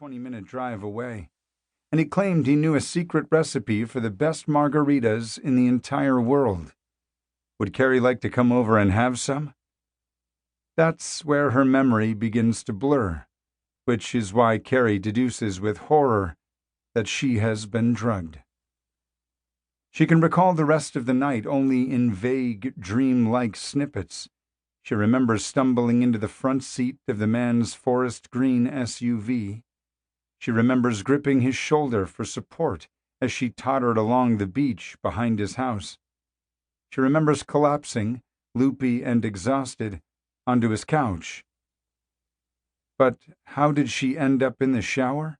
20-minute drive away, and he claimed he knew a secret recipe for the best margaritas in the entire world. Would Carrie like to come over and have some? That's where her memory begins to blur, which is why Carrie deduces with horror that she has been drugged. She can recall the rest of the night only in vague, dream-like snippets. She remembers stumbling into the front seat of the man's forest green SUV. She remembers gripping his shoulder for support as she tottered along the beach behind his house. She remembers collapsing, loopy and exhausted, onto his couch. But how did she end up in the shower?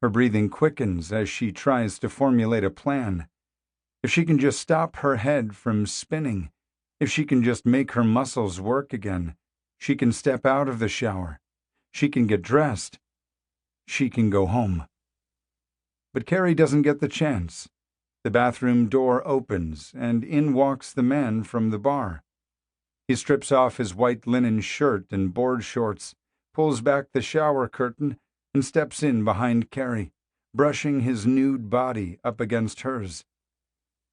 Her breathing quickens as she tries to formulate a plan. If she can just stop her head from spinning, if she can just make her muscles work again, she can step out of the shower. She can get dressed. She can go home. But Carrie doesn't get the chance. The bathroom door opens, and in walks the man from the bar. He strips off his white linen shirt and board shorts, pulls back the shower curtain, and steps in behind Carrie, brushing his nude body up against hers.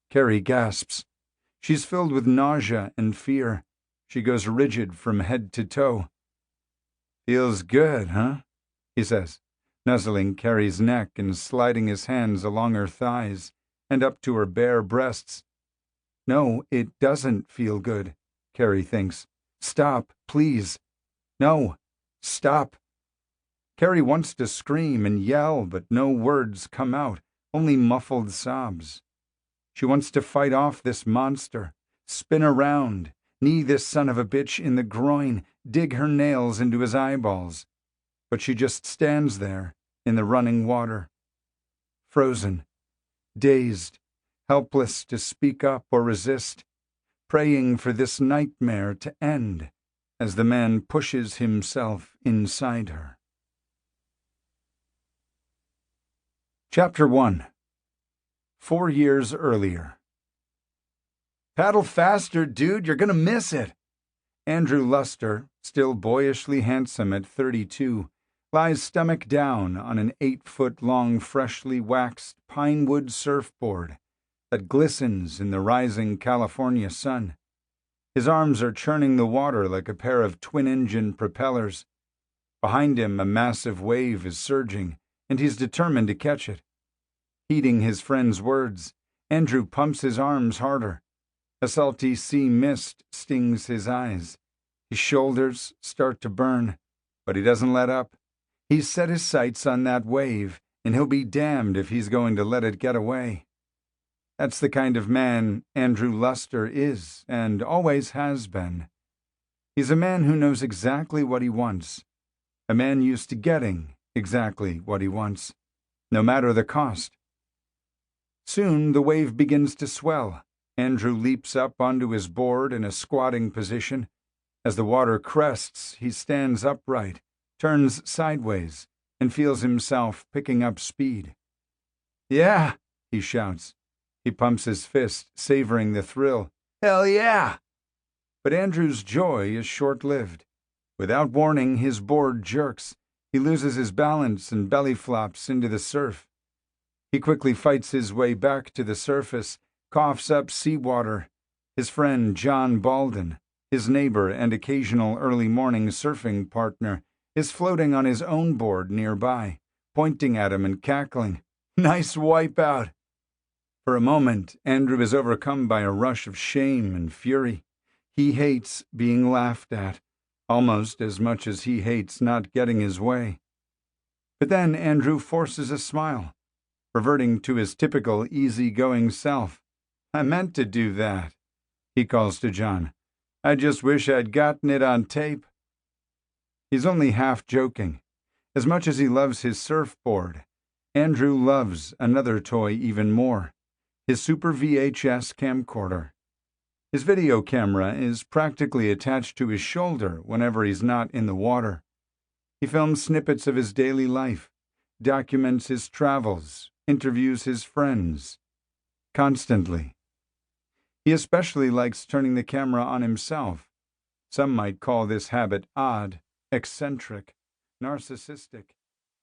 Carrie gasps. She's filled with nausea and fear. She goes rigid from head to toe. "Feels good, huh?" he says, nuzzling Carrie's neck and sliding his hands along her thighs and up to her bare breasts. No, it doesn't feel good, Carrie thinks. Stop, please. No, stop. Carrie wants to scream and yell, but no words come out, only muffled sobs. She wants to fight off this monster, spin around, knee this son of a bitch in the groin, dig her nails into his eyeballs. But she just stands there in the running water, frozen, dazed, helpless to speak up or resist, praying for this nightmare to end as the man pushes himself inside her. Chapter 1. 4 years earlier. "Paddle faster, dude, you're gonna miss it." Andrew Luster, still boyishly handsome at 32, lies stomach down on an 8-foot-long freshly waxed pinewood surfboard that glistens in the rising California sun. His arms are churning the water like a pair of twin-engine propellers. Behind him, a massive wave is surging, and he's determined to catch it. Heeding his friend's words, Andrew pumps his arms harder. A salty sea mist stings his eyes. His shoulders start to burn, but he doesn't let up. He's set his sights on that wave, and he'll be damned if he's going to let it get away. That's the kind of man Andrew Luster is, and always has been. He's a man who knows exactly what he wants. A man used to getting exactly what he wants, no matter the cost. Soon the wave begins to swell. Andrew leaps up onto his board in a squatting position. As the water crests, he stands upright, turns sideways, and feels himself picking up speed. "Yeah," he shouts. He pumps his fist, savoring the thrill. "Hell yeah!" But Andrew's joy is short-lived. Without warning, his board jerks. He loses his balance and belly flops into the surf. He quickly fights his way back to the surface, coughs up seawater. His friend John Balden, his neighbor and occasional early morning surfing partner, is floating on his own board nearby, pointing at him and cackling. "Nice wipeout!" For a moment, Andrew is overcome by a rush of shame and fury. He hates being laughed at, almost as much as he hates not getting his way. But then Andrew forces a smile, reverting to his typical easy-going self. "I meant to do that," he calls to John. "I just wish I'd gotten it on tape." He's only half joking. As much as he loves his surfboard, Andrew loves another toy even more, his Super VHS camcorder. His video camera is practically attached to his shoulder whenever he's not in the water. He films snippets of his daily life, documents his travels, interviews his friends, constantly. He especially likes turning the camera on himself. Some might call this habit odd, eccentric, narcissistic.